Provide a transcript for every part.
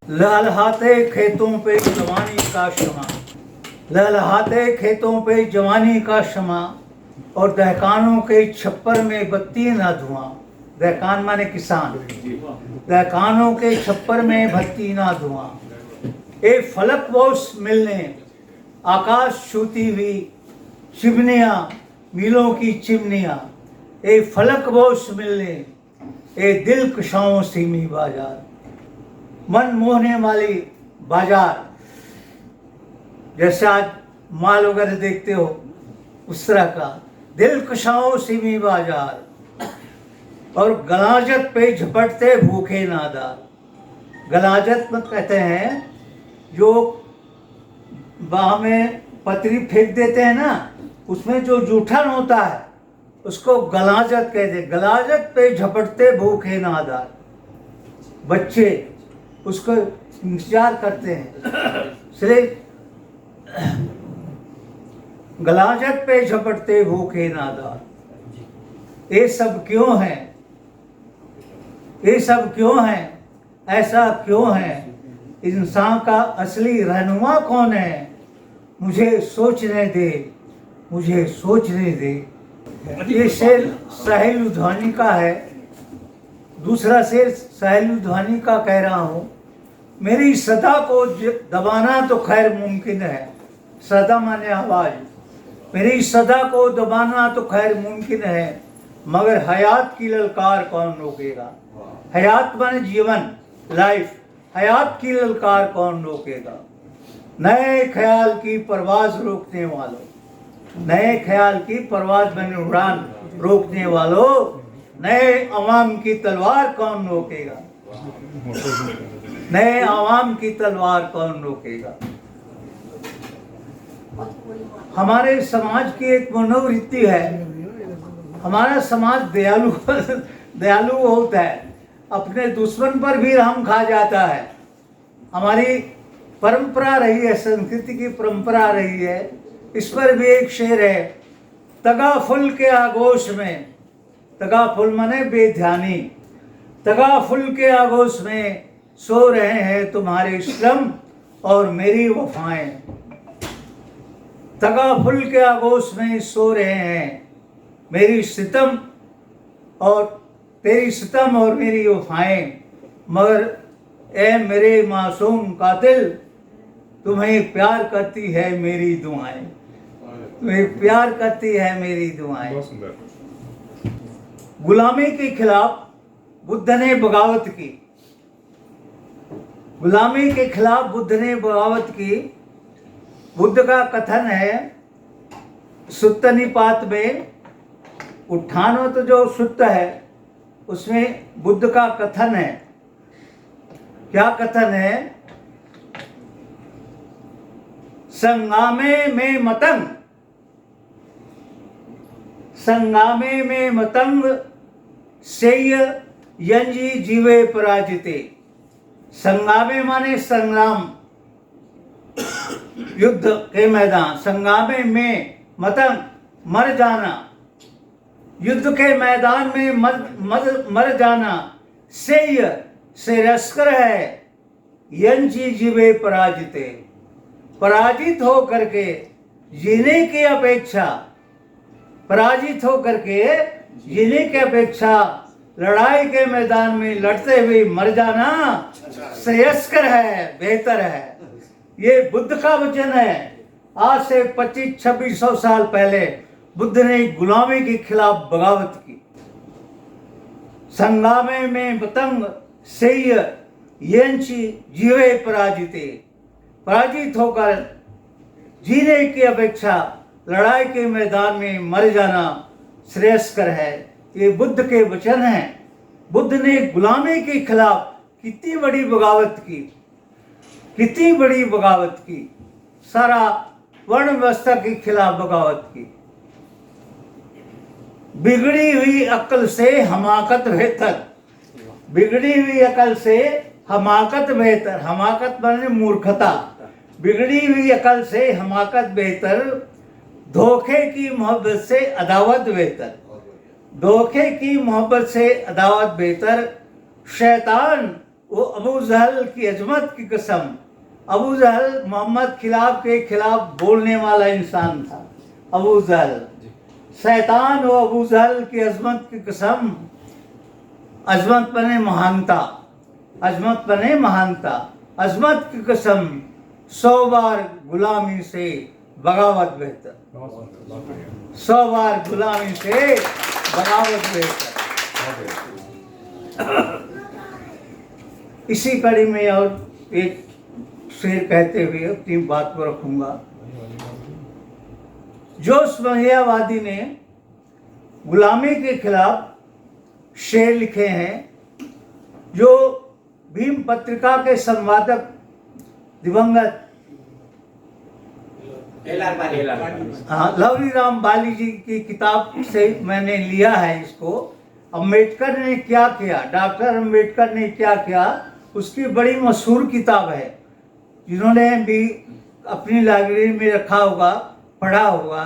लहलहाते खेतों पे जवानी का शमा, लहलहाते खेतों पे जवानी का शमा, और दहकानों के छप्पर में बत्ती ना धुआं। दहकान माने किसान। दहकानों के छप्पर में बत्ती ना धुआं। ए फलक बोस मिलने आकाश छूती हुई चिमनियाँ, मिलों की चिमनियाँ। ए फलक बोस मिलने ए दिल कशाओं सीमी बाजार। मन मोहने वाली बाजार, जैसे आज माल वगैरह देखते हो उस तरह का दिल कशाओं सीमी बाजार। और गलाजत पे झपटते भूखे नादार। गलाजत में कहते हैं जो बाह में पतरी फेंक देते हैं ना, उसमें जो जूठन होता है उसको गलाजत कहते हैं। गलाजत पे झपटते भूखे नादार। बच्चे उसको इंतजार करते हैं, इसलिए गलाजत पे झपटते भूखे नादार। ये सब क्यों है? ये सब क्यों है? ऐसा क्यों है? इंसान का असली रहनुमा कौन है? मुझे सोचने दे, मुझे सोचने दे। ये शेर साहिल लुधियानी का है। दूसरा शेर साहिल लुधियानी का कह रहा हूँ। मेरी सदा को दबाना तो खैर मुमकिन है। सदा माने आवाज। मेरी सदा को दबाना तो खैर मुमकिन है, मगर हयात की ललकार कौन रोकेगा? हयात माने जीवन, लाइफ। हयात की ललकार कौन रोकेगा? नए ख्याल की परवाज रोकने वालों, नए ख्याल की परवाज में उड़ान रोकने वालों, नए अवाम की तलवार कौन रोकेगा? नए अवाम की तलवार कौन रोकेगा? हमारे समाज की एक मनोवृत्ति है। हमारा समाज दयालु दयालु होता है। अपने दुश्मन पर भी रहम खा जाता है। हमारी परंपरा रही है, संस्कृति की परंपरा रही है। इस पर भी एक शेर है। तगाफुल के आगोश में, तगाफुल माने बेध्यानी, तगाफुल के आगोश में सो रहे हैं तुम्हारे श्रम और मेरी वफाएं। तगाफुल के आगोश में सो रहे हैं मेरी सितम और तेरी सितम और मेरी वफाएं, मगर ए मेरे मासूम कातिल, तुम्हें प्यार करती है मेरी दुआएं। तुम्हें प्यार करती है मेरी दुआएं। गुलामी के खिलाफ बुद्ध ने बगावत की। गुलामी के खिलाफ बुद्ध ने बगावत की। बुद्ध का कथन है सुत्त निपात में, उत्थानो तो जो सुत्त है उसमें बुद्ध का कथन है। क्या कथन है? संगामे में मतंग, संगामे में मतंग सेय यंजी जीवे पराजिते। संगामे माने संग्राम, युद्ध के मैदान। संगामे में मतंग मर जाना, युद्ध के मैदान में मर जाना। सेय श्रेयस्कर है, यंजी जीवे पराजिते। पराजित हो करके जीने की अपेक्षा, पराजित हो करके जीने की अपेक्षा लड़ाई के मैदान में लड़ते हुए मर जाना श्रेयस्कर है, बेहतर है। ये बुद्ध का वचन है। आज से 2500-2600 साल पहले बुद्ध ने गुलामी के खिलाफ बगावत की। संगामे में पतंग सेय यंची जीवे पराजिते। पराजित होकर जीने की अपेक्षा लड़ाई के मैदान में मर जाना श्रेयस्कर है। ये बुद्ध के वचन हैं। बुद्ध ने गुलामी के खिलाफ कितनी बड़ी बगावत की, कितनी बड़ी बगावत की। सारा वर्ण व्यवस्था के खिलाफ बगावत की। बिगड़ी हुई अक्ल से हमाकत बेहतर, बिगड़ी हुई अक्ल से हमाकत बेहतर। हमाकत माने मूर्खता। बिगड़ी हुई अक्ल से हमाकत बेहतर, धोखे की मोहब्बत से अदावत बेहतर। धोखे की मोहब्बत से अदावत बेहतर। शैतान वो अबू जहल की अजमत की कसम, अबू जहल मोहम्मद के खिलाफ बोलने वाला इंसान था। अबू जहल शैतान हो, अबू जहल की अजमत की कसम, अजमत बने महानता, अजमत बने महानता, अजमत की कसम, 100 बार गुलामी से बगावत बेहतर, 100 बार गुलामी से बगावत बेहतर। इसी कड़ी में और एक शेर कहते हुए अपनी बात को रखूंगा। जोश महियावादी ने गुलामी के खिलाफ शेर लिखे हैं, जो भीम पत्रिका के संपादक दिवंगत लवली राम बाली जी की किताब से मैंने लिया है इसको। अम्बेडकर ने क्या किया, डॉक्टर अम्बेडकर ने क्या किया, उसकी बड़ी मशहूर किताब है, जिन्होंने भी अपनी लाइब्रेरी में रखा होगा, पढ़ा होगा,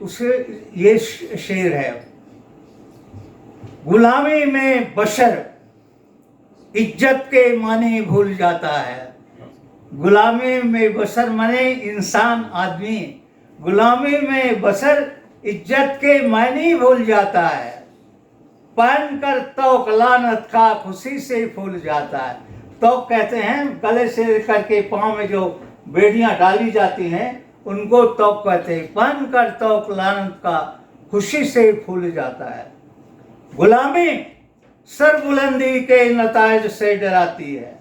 उसे ये शेर है। गुलामी में बशर इज्जत के माने भूल जाता है, गुलामी में बशर माने इंसान आदमी, गुलामी में बशर इज्जत के मायने भूल जाता है, पहन कर तौक लानत का खुशी से फूल जाता है। तौक कहते हैं गले से करके पाँव में जो बेड़ियां डाली जाती हैं उनको तौक कहते हैं। पहन कर तौक लानत का खुशी से फूल जाता है। गुलामी सरबुलंदी के नतायज से डराती है,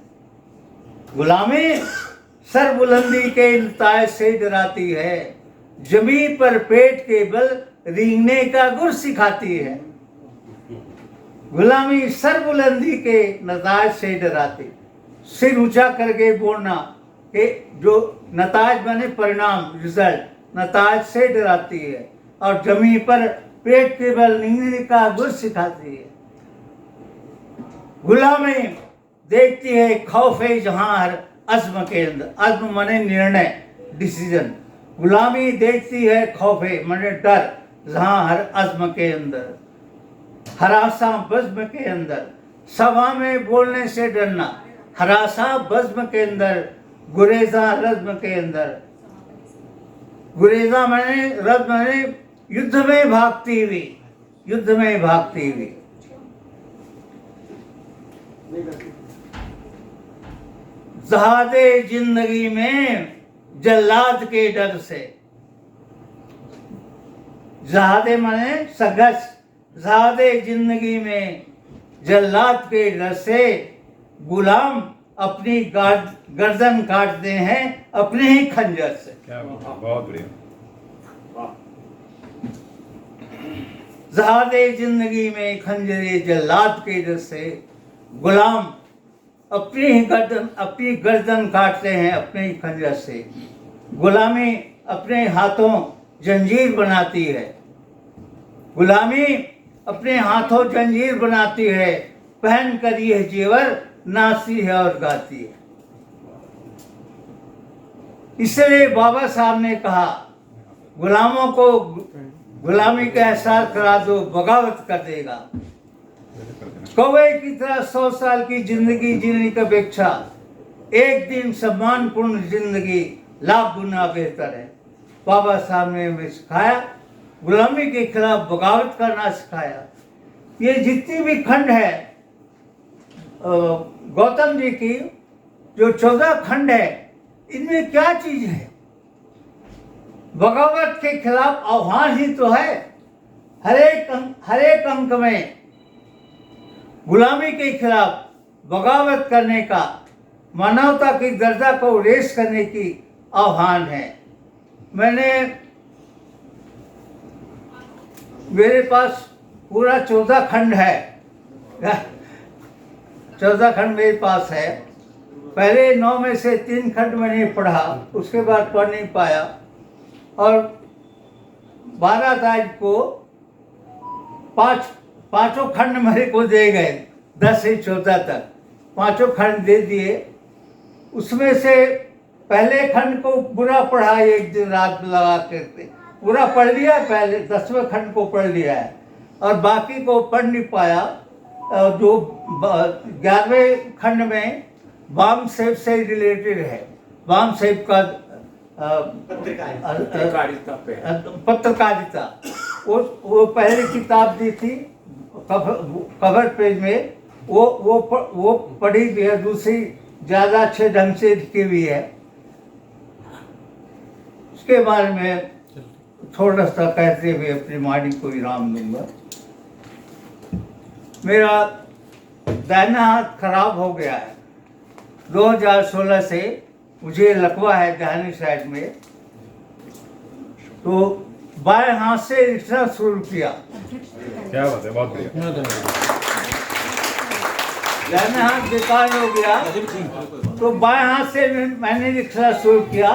गुलामी सरबुलंदी के नतायज से डराती है, जमी पर पेट के बल रींगने का गुर सिखाती है। गुलामी सरबुलंदी के नतायज से डराती, सिर ऊंचा करके बोलना कि जो नताज बने परिणाम, रिजल्ट, नताज से डराती है, और जमी पर पेट के बल रींगने का गुर सिखाती है। गुलामी देखती है खौफे जहां हर अज़्म के अंदर, अज़्म माने निर्णय, डिसीजन, गुलामी देखती है खौफे माने डर, जहां हर अज़्म के अंदर, हरासा बज़्म के अंदर, सभा में बोलने से डरना, हरासा बज़्म के अंदर, गुरेजा रज़्म के अंदर, गुरेजा माने रज़्म माने युद्ध में भागती हुई, युद्ध में भागती हुई। जहादे जिंदगी में जल्लाद के डर से, जहादे माने संघर्ष, जहादे जिंदगी में जल्लाद के डर से गुलाम अपनी गर्दन काटते हैं अपने ही खंजर से। क्या बहुत बढ़िया। जहादे जिंदगी में खंजरे जल्लाद के डर से गुलाम अपनी गर्दन काटते हैं अपने ही खंजर से। गुलामी अपने हाथों जंजीर बनाती है, गुलामी अपने हाथों जंजीर बनाती है, पहन कर यह जेवर नाचती है और गाती है। इसलिए बाबा साहब ने कहा गुलामों को गुलामी का एहसास करा दो, बगावत कर देगा। कौवे की तरह 100 साल की जिंदगी जीने की अपेक्षा एक दिन सम्मानपूर्ण जिंदगी लाख गुना बेहतर है। बाबा साहब ने हमें सिखाया, गुलामी के खिलाफ बगावत करना सिखाया। ये जितनी भी खंड है गौतम जी की, जो 14 खंड है, इनमें क्या चीज है? बगावत के खिलाफ आह्वान ही तो है। हर एक अंक में गुलामी के खिलाफ बगावत करने का, मानवता की दर्जा को रेस करने की आह्वान है। मेरे पास पूरा 14 खंड है, 14 खंड मेरे पास है। पहले 9 में से 3 खंड मैंने पढ़ा, उसके बाद पढ़ नहीं पाया, और 12 तारीख को पांचों खंड मेरे को दे गए, 10 से 14 तक 5 खंड दे दिए। उसमें से पहले खंड को पूरा पढ़ा, एक दिन रात लगा करके पूरा पढ़ लिया, पहले 10वें खंड को पढ़ लिया है, और बाकी को पढ़ नहीं पाया। जो 11वें खंड में वाम सेब से रिलेटेड है। वाम सेब का पत्रकारिता वो पहली किताब दी थी कवर पेज में, वो पढ़ी भी है, दूसरी ज़्यादा अच्छे ढंग से लिखी हुई है। उसके बारे में थोड़ा सा कहते हुए अपनी वाणी को विराम दूंगा। मेरा दाहिना हाथ खराब हो गया है। 2016 से मुझे लकवा है दाहिनी साइड में, तो बाएं हाथ से लिखना शुरू किया। क्या बात है, बहुत बढ़िया। दाहिना हाथ बेकार हो गया तो बाएं हाथ से मैंने लिखना शुरू किया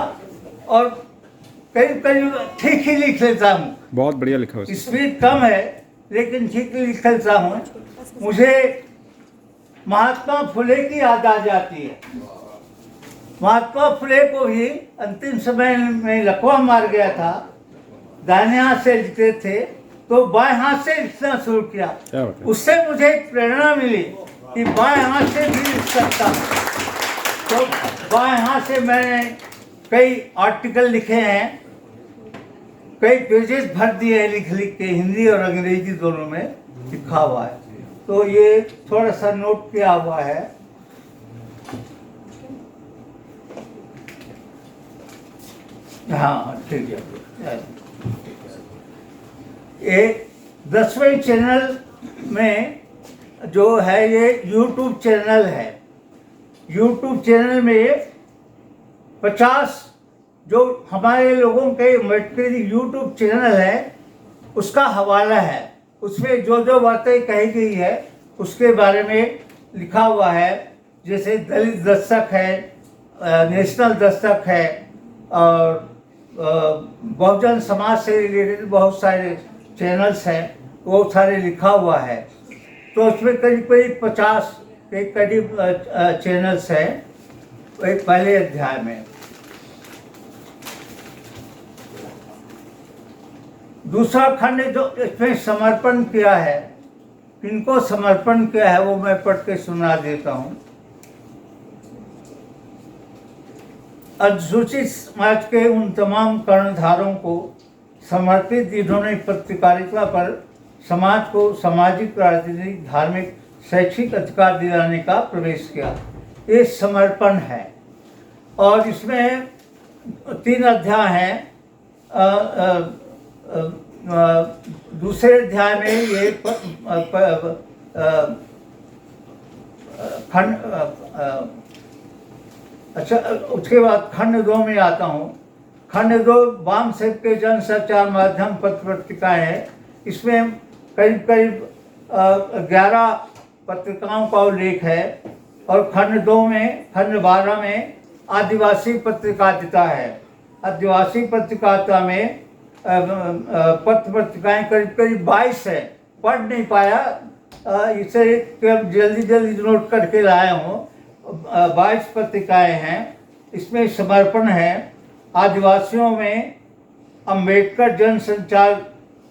और करीब करीब ठीक ही लिख लेता हूँ। बहुत बढ़िया लिखा है। स्पीड कम है लेकिन ठीक ही लिख लेता हूँ। मुझे महात्मा फुले की याद आ जाती है। महात्मा फुले को भी अंतिम समय में लकवा मार गया था, दाहिने हाथ से लिखते थे तो बाएं हाथ से लिखना शुरू किया। उससे मुझे प्रेरणा मिली कि बाएं हाथ से भी लिख सकता हूँ। तो बाएं हाथ से मैंने कई आर्टिकल लिखे हैं, कई पेजेस भर दिए हैं लिख लिख के, हिंदी और अंग्रेजी दोनों में लिखा हुआ है। तो ये थोड़ा सा नोट किया हुआ है। हाँ ठीक है। ये 10वें चैनल में जो है ये YouTube चैनल है। YouTube चैनल में 50 जो हमारे लोगों के मेडिकल YouTube चैनल है उसका हवाला है। उसमें जो जो बातें कही गई है उसके बारे में लिखा हुआ है। जैसे दलित दस्तक है, नेशनल दस्तक है और बहुजन समाज से रिलेटेड बहुत सारे चैनल्स हैं, वो सारे लिखा हुआ है। तो उसमें करीब करीब 50 के करीब चैनल्स हैं एक पहले अध्याय में। दूसरा खंड जो इसमें समर्पण किया है, किनको समर्पण किया है वो मैं पढ़ के सुना देता हूँ। अनुसूचित समाज के उन तमाम कर्णधारों को समर्पित जिन्होंने पत्रकारिता पर समाज को सामाजिक, राजनीतिक, धार्मिक, शैक्षिक अधिकार दिलाने का प्रवेश किया, ये समर्पण है। और इसमें 3 अध्याय हैं। दूसरे अध्याय में ये खंड, अच्छा उसके बाद खंड 2 में आता हूँ। खंड 2 वाम सेब के जन संचार माध्यम पत्र पत्रिकाएँ हैं। इसमें करीब करीब 11 पत्रिकाओं का उल्लेख है। और खंड 2 में, खंड 12 में आदिवासी पत्रकारिता है। आदिवासी पत्रकारिता में पत्र पत्रिकाएँ करीब करीब 22 है। पढ़ नहीं पाया, इसे जल्दी जल्दी नोट करके लाया हूँ। 22 पत्रिकाएँ हैं। इसमें समर्पण है। आदिवासियों में अंबेडकर जन संचार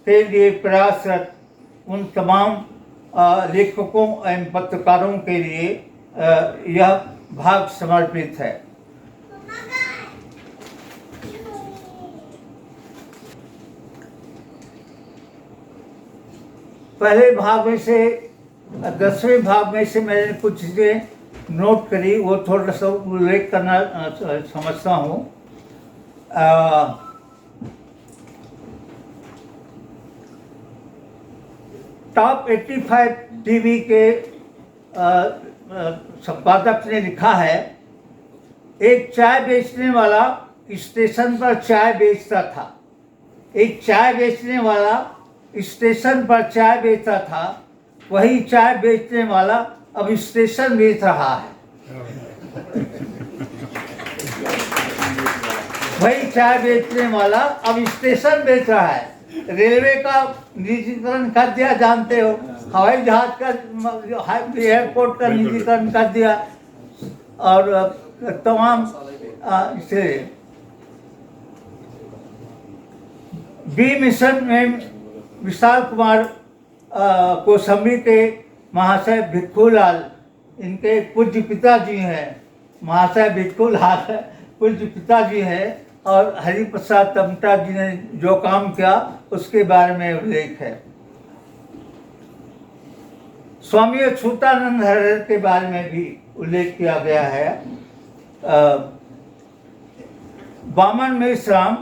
के लिए प्रयासरत उन तमाम लेखकों एवं पत्रकारों के लिए यह भाग समर्पित है। पहले भाग में से 10वें भाग में से मैंने कुछ चीज़ें नोट करी, वो थोड़ा सा उल्लेख करना समझता हूँ। टॉप 85 टीवी के संपादक ने लिखा है, एक चाय बेचने वाला स्टेशन पर चाय बेचता था। एक चाय बेचने वाला स्टेशन पर चाय बेचता था, वही चाय बेचने वाला अब स्टेशन बेच रहा है। वही चाय बेचने वाला अब स्टेशन बेच रहा है। रेलवे का निजीकरण कर दिया, जानते हो, हवाई जहाज का, एयरपोर्ट का निजीकरण कर दिया और तमाम इसे बी मिशन में विशाल कुमार कोसंबी के महाशय भिक्खूलाल इनके पूज्य पिताजी हैं। महाशय भिक्खूलाल पूज्य पिताजी हैं और हरिप्रसाद तमटा जी ने जो काम किया उसके बारे में उल्लेख है। स्वामी अच्युतानंद हरे के बारे में भी उल्लेख किया गया है। वामन मेश्राम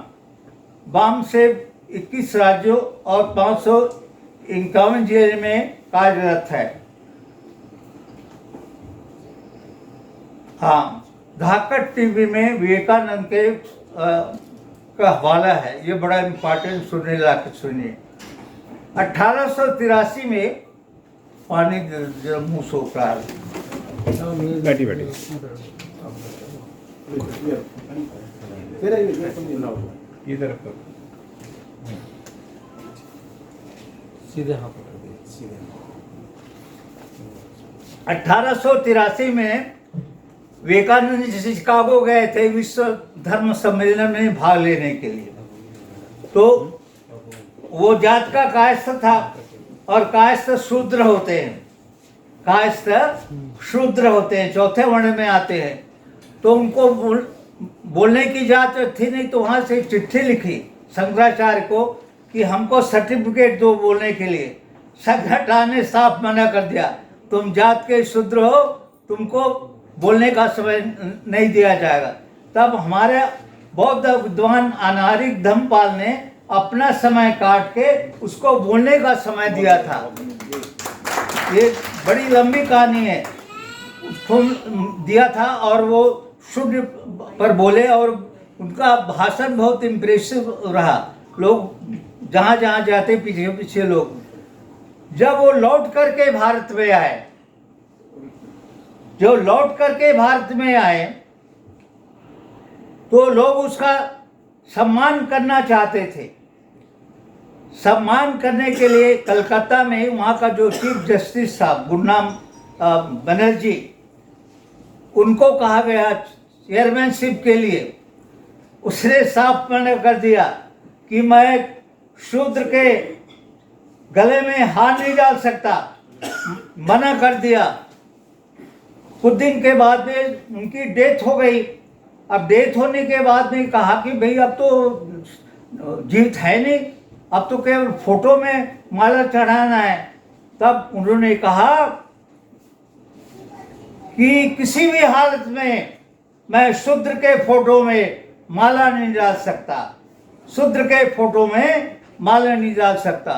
वाम से 21 राज्यों और 551 जिले में कार्यरत है। हाँ, धाकड़ टीवी में विवेकानंद के का हवाला है, ये बड़ा इम्पोर्टेंट सुनने लायक सुनिए। 1883 में पानी मुँह सोख रहा है। बैठी बैठी इधर सीधे हाथ पकड़ दे, सीधे। 1883 में विवेकानंद जी शिकागो गए थे विश्व धर्म सम्मेलन में भाग लेने के लिए। तो वो जात का कायस्थ था और कायस्थ शूद्र होते हैं, कायस्थ शूद्र होते हैं, चौथे वर्ण में आते हैं। तो उनको बोलने की जात थी नहीं, तो वहाँ से चिट्ठी लिखी शंकराचार्य को कि हमको सर्टिफिकेट दो बोलने के लिए। शंकराचार्य ने साफ मना कर दिया, तुम जात के शूद्र हो, तुमको बोलने का समय नहीं दिया जाएगा। तब हमारे बौद्ध विद्वान अनारिक धम्मपाल ने अपना समय काट के उसको बोलने का समय दिया था। ये बड़ी लंबी कहानी है, उसको दिया था और वो शुद्ध पर बोले और उनका भाषण बहुत इम्प्रेसिव रहा। लोग जहाँ जहाँ जाते पीछे पीछे लोग। जब वो लौट करके भारत में आए, जो लौट करके भारत में आए तो लोग उसका सम्मान करना चाहते थे। सम्मान करने के लिए कलकत्ता में वहाँ का जो चीफ जस्टिस था गुरनाम बनर्जी, उनको कहा गया चेयरमैनशिप के लिए। उसने साफ मना कर दिया कि मैं शूद्र के गले में हाथ नहीं डाल सकता, मना कर दिया। कुछ दिन के बाद में उनकी डेथ हो गई। अब डेथ होने के बाद में कहा कि भाई अब तो जीवित है नहीं, अब तो केवल फोटो में माला चढ़ाना है। तब उन्होंने कहा कि किसी भी हालत में मैं शूद्र के फोटो में माला नहीं डाल सकता, शूद्र के फोटो में माला नहीं डाल सकता।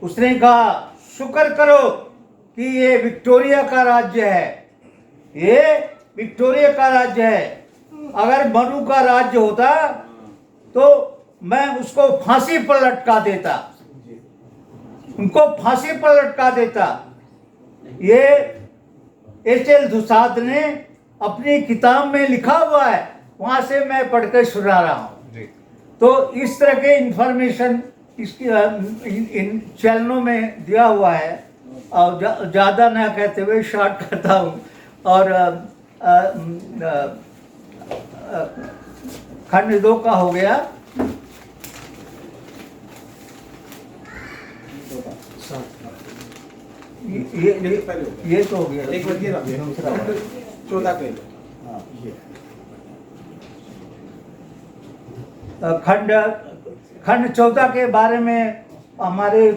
उसने कहा शुक्र करो कि ये विक्टोरिया का राज्य है, ये विक्टोरिया का राज्य है। अगर मनु का राज्य होता तो मैं उसको फांसी पर लटका देता, उनको फांसी पर लटका देता। ये एच.एल. दुसाद ने अपनी किताब में लिखा हुआ है, वहां से मैं पढ़ कर सुना रहा हूँ। तो इस तरह के इंफॉर्मेशन इसकी इन चैनलों में दिया हुआ है। और ज़्यादा ना कहते हुए शॉर्ट करता हूँ। और खंड 2 का हो गया। ये तो हो गया, एक बच गया, 14 पे। खंड 14 के बारे में हमारे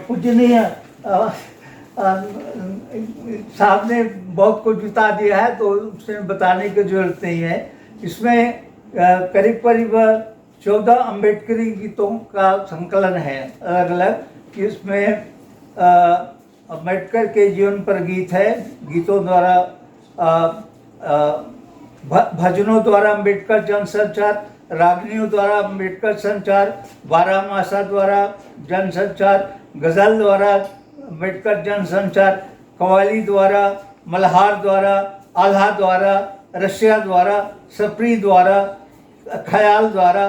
पूजनीय साहब ने बहुत कुछ बता दिया है, तो उसमें बताने की जरूरत नहीं है। इसमें करीब करीब 14 अम्बेडकरी गीतों का संकलन है अलग अलग। इसमें अम्बेडकर के जीवन पर गीत है, गीतों द्वारा भजनों द्वारा अम्बेडकर जन संचार, रागनियों द्वारा अम्बेडकर संचार, बारहमासा द्वारा जन संचार, गज़ल द्वारा अम्बेडकर जन संचार, कव्वाली द्वारा, मल्हार द्वारा, आल्हा द्वारा, रशिया द्वारा, सप्री द्वारा, ख्याल द्वारा,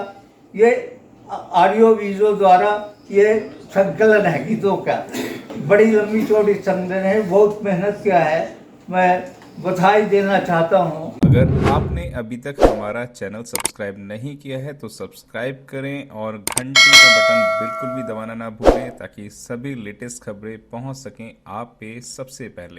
ये ऑडियो वीडियो द्वारा ये संकलन है गीतों का। बड़ी लंबी चौड़ी संकलन है, बहुत मेहनत किया है। मैं बधाई देना चाहता हूँ। अगर आपने अभी तक हमारा चैनल सब्सक्राइब नहीं किया है तो सब्सक्राइब करें और घंटी का बटन बिल्कुल भी दबाना ना भूलें ताकि सभी लेटेस्ट खबरें पहुंच सकें आप पे सबसे पहले।